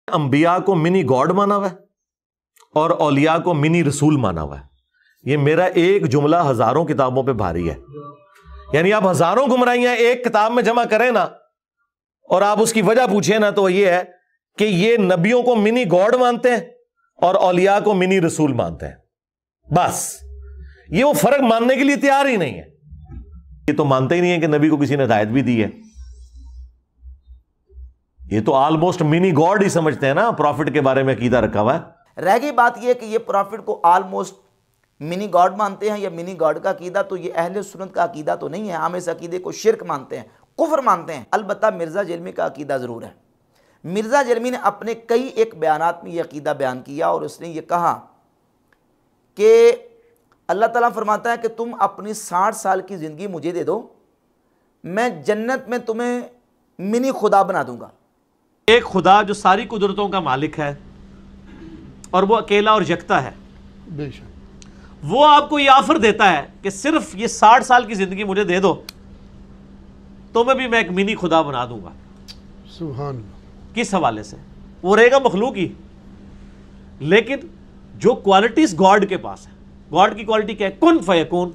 अंबिया को mini God माना हुआ है और औलिया को मिनी रसूल माना हुआ है। ये मेरा एक जुमला हजारों किताबों पे भारी है। यानी आप हजारों गुमराहियां एक किताब में जमा करें ना और आप उसकी वजह पूछे ना, तो ये है कि ये नबियों को मिनी गॉड मानते हैं और औलिया को मिनी रसूल मानते हैं। बस ये वो फर्क मानने के लिए तैयार ही नहीं है। ये तो मानते ही नहीं है कि नबी को किसी ने हिदायत भी दी है। ये तो ऑलमोस्ट मिनी गॉड ही समझते हैं ना, प्रॉफिट के बारे में अकीदा रखा हुआ है। रह गई बात यह कि ये प्रॉफिट को ऑलमोस्ट मिनी गॉड मानते हैं या मिनी गॉड का अकीदा, तो ये अहले सुन्नत का अकीदा तो नहीं है। हम इस अकीदे को शिरक मानते हैं, कुफ्र मानते हैं। अलबत्ता मिर्ज़ा जलमी का अकीदा ज़रूर है। मिर्ज़ा जलमी ने अपने कई एक बयानात में ये अकीदा बयान किया और उसने ये कहा कि अल्लाह ताला फरमाता है कि तुम अपनी 60 साल की ज़िंदगी मुझे दे दो, मैं जन्नत में तुम्हें मिनी खुदा बना दूंगा। एक खुदा जो सारी कुदरतों का मालिक है और वो अकेला और यकता है, बेशक वो आपको ये ऑफर देता है कि सिर्फ ये 60 साल की जिंदगी मुझे दे दो तो मैं एक मिनी खुदा बना दूंगा। सुभान अल्लाह। किस हवाले से? वो रहेगा मखलूक ही, लेकिन जो क्वालिटीज गॉड के पास है। गॉड की क्वालिटी क्या है? कुन फयकून।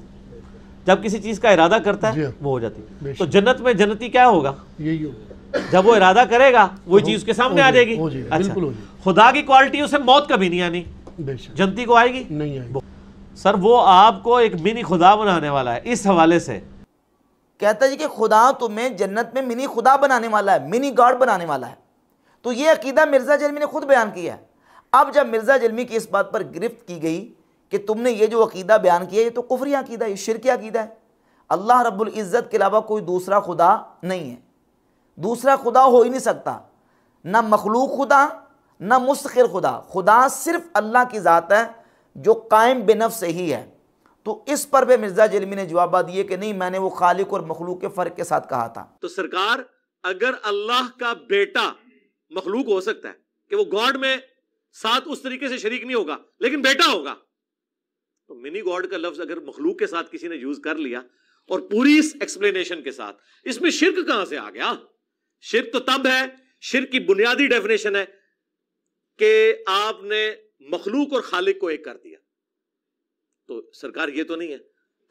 जब किसी चीज का इरादा करता है वो हो जाती है। तो जन्नत में जन्नती क्या होगा? यही होगा। जब वो इरादा करेगा वही चीज उसके सामने आ जाएगी। अच्छा, खुदा की क्वालिटी उसे मौत कभी नहीं आनी, जनती को आएगी नहीं आएगी। सर वो आपको एक मिनी खुदा बनाने वाला है। इस हवाले से कहता है जी कि खुदा तुम्हें जन्नत में मिनी खुदा बनाने वाला है, मिनी गॉड बनाने वाला है। तो ये अकीदा मिर्ज़ा जलमी ने खुद बयान किया है। अब जब मिर्ज़ा जलमी की इस बात पर गिरफ्त की गई कि तुमने ये जो अकीदा बयान किया ये तो कुफरी अकीदा है, ये शिरकी अकीदा है। अल्लाह रब्बुल इज़्ज़त के अलावा कोई दूसरा खुदा नहीं है, दूसरा खुदा हो ही नहीं सकता। ना मखलूक खुदा ना मुस्तकिल खुदा, खुदा सिर्फ अल्लाह की ज़ात है जो कायम बेनफ्स से ही है। तो इस पर भी मिर्ज़ा जलमी ने जवाब दिए कि नहीं, मैंने वो खालिक और मखलूक के फ़र्क के साथ कहा था। तो सरकार, अगर अल्लाह का बेटा मखलूक हो सकता है कि वो गॉड में साथ उस तरीके से शरीक नहीं होगा लेकिन बेटा होगा, तो मिनी गॉड का लफ्ज अगर मखलूक के साथ किसी ने यूज कर लिया और पूरी इस एक्सप्लेनेशन के साथ, इसमें शिर्क कहां से आ गया? शिर्क तो तब है, शिर्क की बुनियादी डेफिनेशन है कि आपने मखलूक और खालिक को एक कर दिया। तो सरकार ये तो नहीं है,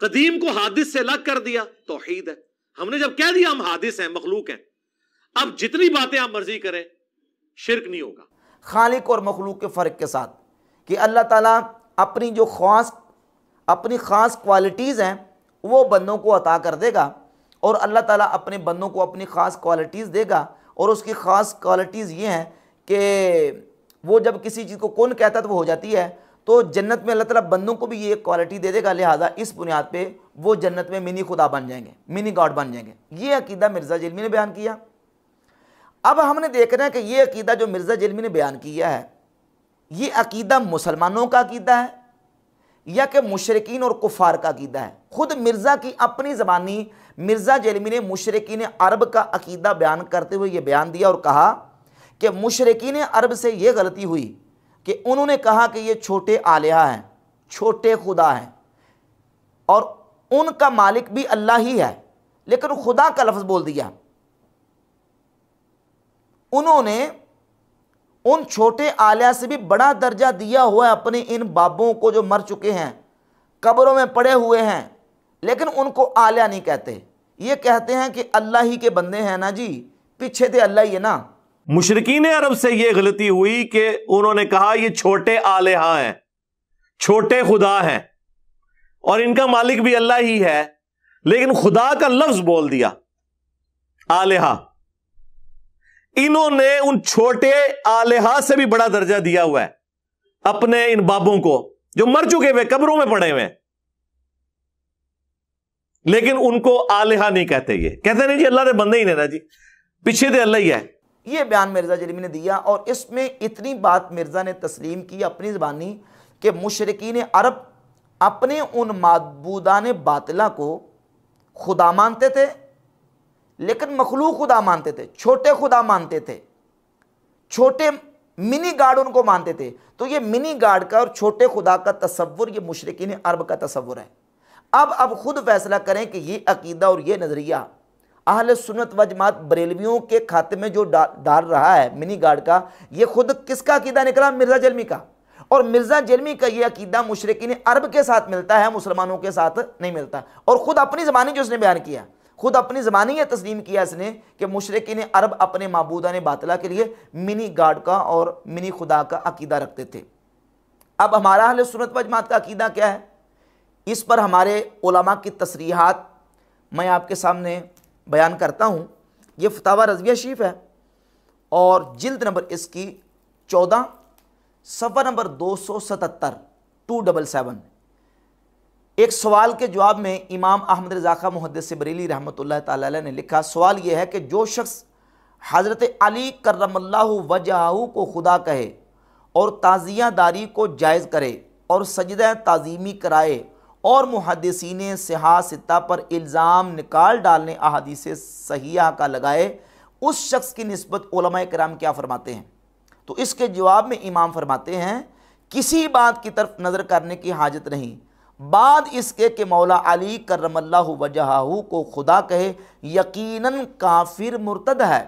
कदीम को हादिस से अलग कर दिया, तौहीद है। हमने जब कह दिया हम हादिस हैं, मखलूक हैं, अब जितनी बातें आप मर्जी करें शिर्क नहीं होगा। खालिक और मखलूक के फ़र्क के साथ कि अल्लाह ताला अपनी जो अपनी ख़ास क्वालिटीज़ हैं वो बंदों को अता कर देगा और अल्लाह ताला अपने बंदों को अपनी ख़ास क्वालिटीज़ देगा। और उसकी ख़ास क्वालिटीज़ ये हैं कि वो जब किसी चीज़ को कौन कहता है तो वो हो जाती है। तो जन्नत में अल्लाह ताला बंदों को भी ये क्वालिटी दे देगा, लिहाजा इस बुनियाद पे वो जन्नत में मिनी खुदा बन जाएंगे, मिनी गॉड बन जाएंगे। ये अकीदा मिर्ज़ा जलमी ने बयान किया। अब हमने देखना है कि ये अकीदा जो मिर्ज़ा जलमी ने बयान किया है, ये अकीदा मुसलमानों का अकीदा है या कि मुशरिकीन और कुफ़ार का अकीदा है। खुद मिर्ज़ा की अपनी ज़बानी मिर्ज़ा जलमी ने मुशरिकीन अरब का अकीदा बयान करते हुए ये बयान दिया और कहा कि मुशरिकीन अरब से ये गलती हुई कि उन्होंने कहा कि ये छोटे आलिहा हैं, छोटे खुदा हैं और उनका मालिक भी अल्लाह ही है, लेकिन खुदा का लफ्ज़ बोल दिया। उन्होंने उन छोटे आलिया से भी बड़ा दर्जा दिया हुआ है अपने इन बाबों को जो मर चुके हैं, कब्रों में पड़े हुए हैं, लेकिन उनको आलिया नहीं कहते। ये कहते हैं कि अल्लाह ही के बंदे हैं ना जी, पीछे थे अल्लाह ही है ना। मुशरिकीन अरब से यह गलती हुई कि उन्होंने कहा ये छोटे आलिहा हैं, छोटे खुदा हैं और इनका मालिक भी अल्लाह ही है, लेकिन खुदा का लफ्ज बोल दिया आलिहा। इन्होंने उन छोटे आलिहा से भी बड़ा दर्जा दिया हुआ है अपने इन बाबों को जो मर चुके हुए कब्रों में पड़े हुए, लेकिन उनको आलिहा नहीं कहते। ये कहते नहीं जी अल्लाह के बंदे ही नहीं ना जी, पीछे तो अल्लाह ही है। ये बयान मिर्ज़ा जलमी ने दिया और इसमें इतनी बात मिर्ज़ा ने तस्लीम की अपनी ज़बानी कि मुशरिकीन अरब अपने उन माबूदान बातिला को खुदा मानते थे, लेकिन मखलूक खुदा मानते थे, छोटे खुदा मानते थे, छोटे मिनी गार्ड उनको मानते थे। तो ये मिनी गार्ड का और छोटे खुदा का तसव्वुर ये मुशरिकीन अरब का तसव्वुर है। अब खुद फैसला करें कि ये अकीदा और ये नज़रिया अहले सुन्नत व जमात बरेलवियों के खाते में जो डाल रहा है मिनी गार्ड का, ये खुद किसका अकीदा निकला? मिर्ज़ा जलमी का। और मिर्ज़ा जलमी का ये अकीदा मुशरिकीन अरब के साथ मिलता है, मुसलमानों के साथ नहीं मिलता। और ख़ुद अपनी ज़बानी जो उसने बयान किया, खुद अपनी ज़बानी ये तस्लीम किया इसने कि मुशरिकीन अरब अपने माबूदान बातिला के लिए मिनी गार्ड का और मिनी खुदा का अकीदा रखते थे। अब हमारा अहले सुन्नत व जमात का अकीदा क्या है, इस पर हमारे उलमा की तसरीहात मैं आपके सामने बयान करता हूँ। ये फतावा रज़विया शरीफ है और जिल्द नंबर इसकी 14 सफ़ा नंबर 277 277। एक सवाल के जवाब में इमाम अहमद रज़ा खां मुहद्दिस बरेली रहमतुल्लाह ताला अलैह ने लिखा, सवाल यह है कि जो शख्स हज़रत अली करमल्लाहु वजहहू को खुदा कहे और ताज़ियादारी को जायज़ करे और सजदा ताज़ीमी कराए और मुहद्दिसीन सिहा सित्ता पर इल्ज़ाम निकाल डालने अहादीस सहीहा का लगाए, उस शख्स की निस्बत उलमाए किराम क्या फरमाते हैं? तो इसके जवाब में इमाम फरमाते हैं, किसी बात की तरफ नज़र करने की हाजत नहीं, बाद इसके कि मौला अली करमल्लाहु वजहहू को खुदा कहे यकीनन काफिर मुर्तद है।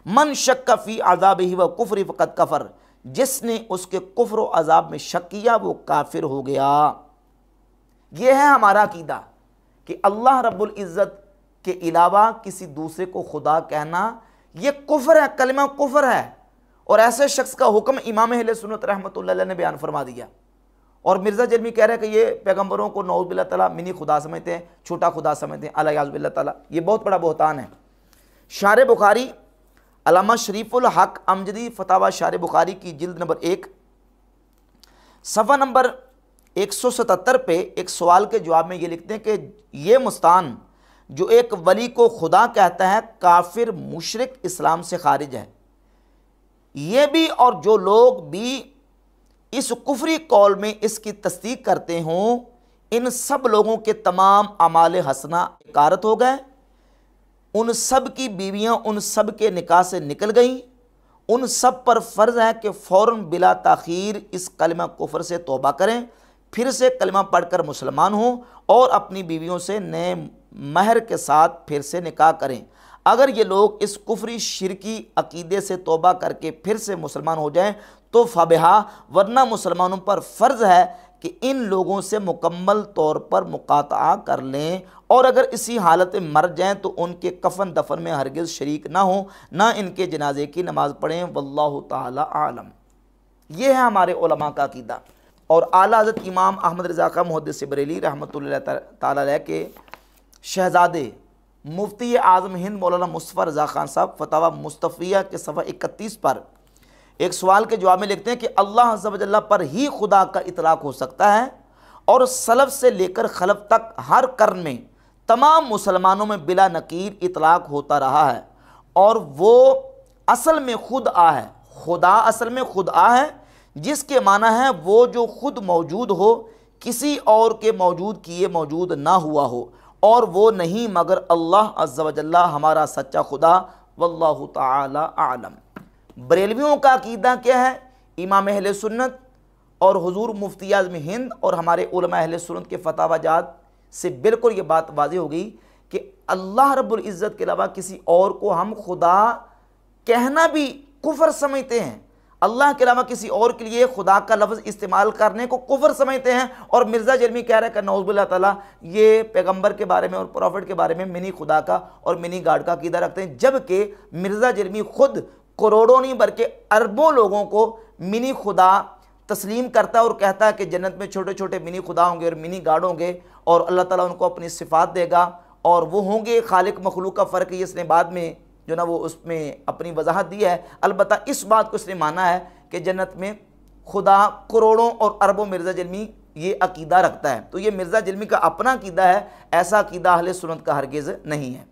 मन शक्क फी अज़ाबिही व कुफ्री फ़क़द कफ़र, जिसने उसके कुफ्र व अज़ाब में शक किया वो काफिर हो गया। यह है हमारा अकीदा कि अल्लाह रब्बुल इज़्ज़त के अलावा किसी दूसरे को खुदा कहना यह कुफ्र है, कलिमा कुफ्र है। और ऐसे शख्स का हुक्म इमाम अहले सुन्नत रहमतुल्लाह अलैह ने बयान फरमा दिया। और मिर्ज़ा जलमी कह रहे हैं कि ये पैगम्बरों को नऊज़ बिल्लाह ताला मिनी खुदा समझते हैं, छोटा खुदा समझते हैं, अलयाज़ बिल्लाह ताला। ये बहुत बड़ा बहतान है। शार बुखारी अल्लामा शरीफुल हक अमजदी फतावा शार बुखारी की जिल्द नंबर 1 सफ़ा नंबर 177 पे एक सवाल के जवाब में ये लिखते हैं कि ये मुस्तान जो एक वली को खुदा कहता है काफिर मुशरिक इस्लाम से खारिज है। ये भी और जो लोग भी इस कुफरी कौल में इसकी तस्दीक करते हों, इन सब लोगों के तमाम अमाल हसना कारत हो गए। उन सब की बीवियां उन सब के निकाह से निकल गईं। उन सब पर फ़र्ज़ है कि फ़ौरन बिला ताख़ीर इस कलमा कुफ्र से तौबा करें, फिर से कलमा पढ़कर मुसलमान हों और अपनी बीवियों से नए महर के साथ फिर से निकाह करें। अगर ये लोग इस कुफरी शिरकी अकीदे से तौबा करके फिर से मुसलमान हो जाएं तो फ़बिहा, वरना मुसलमानों पर फ़र्ज़ है कि इन लोगों से मुकम्मल तौर पर मुकाता कर लें, और अगर इसी हालत में मर जाएं तो उनके कफन दफन में हरगिज़ शरीक ना हो, ना इनके जनाजे की नमाज़ पढ़ें। वल्लाहु ताला आलम। ये है हमारे उलमा का अकीदा। और आला हज़रत इमाम अहमद रज़ा खां मुहद्दिस बरेली रहमतुल्लाह ताला अलैह के शहज़ादे मुफ्ती आज़म हिंद मौलाना मुस्तफ़ा रज़ा खान साहब फतावा मुस्तफ़िया के सफ़ा 31 पर एक सवाल के जवाब में लिखते हैं कि अल्लाह अज़्ज़ा व जल्ला पर ही खुदा का इतलाक़ हो सकता है, और सलफ़ से लेकर खलफ़ तक हर कर्न में तमाम मुसलमानों में बिला नकीर इतलाक़ होता रहा है। और वो असल में खुद आ है, खुदा असल में खुद आ है, जिसके माना है वो जो खुद मौजूद हो, किसी और के मौजूद किए मौजूद ना हुआ हो, और वो नहीं मगर अल्लाह अज़्ज़ा व जल्ला हमारा सच्चा खुदा। वल्लाहु ताला आलम। बरेलवियों का अकीदा क्या है? इमाम अहले सुन्नत और हुजूर मुफ्ती आज़म हिंद और हमारे उलमा अहले सुन्नत के फतावाजात से बिल्कुल ये बात वाज़ेह हो गई कि अल्लाह रब्बुल इज़्ज़त के अलावा किसी और को हम खुदा कहना भी कुफ्र समझते हैं। अल्लाह के अलावा किसी और के लिए खुदा का लफ्ज़ इस्तेमाल करने को कुफ्र समझते हैं। और मिर्ज़ा जलमी कह रहा है कि नऊज़ बिल्लाह ताला ये पैगंबर के बारे में और प्रॉफिट के बारे में मिनी खुदा का और मिनी गार्ड का अकीदा रखते हैं, जबकि मिर्ज़ा जलमी खुद करोड़ों नहीं बल्कि अरबों लोगों को मिनी खुदा तस्लीम करता है और कहता है कि जन्नत में छोटे छोटे मिनी खुदा होंगे और मिनी गार्ड होंगे, और अल्लाह ताला उनको अपनी सिफ़ात देगा और वो होंगे खालिक मखलूक का फ़र्क है। इसने बाद में जो ना वो उसमें अपनी वजाहत दी है। अलबत्ता इस बात को इसने माना है कि जन्नत में खुदा करोड़ों और अरबों मिर्ज़ा जलमी ये अकीदा रखता है। तो ये मिर्ज़ा जलमी का अपना अकीदा है, ऐसा अकीदा अहले सुन्नत का हरगिज़ नहीं है।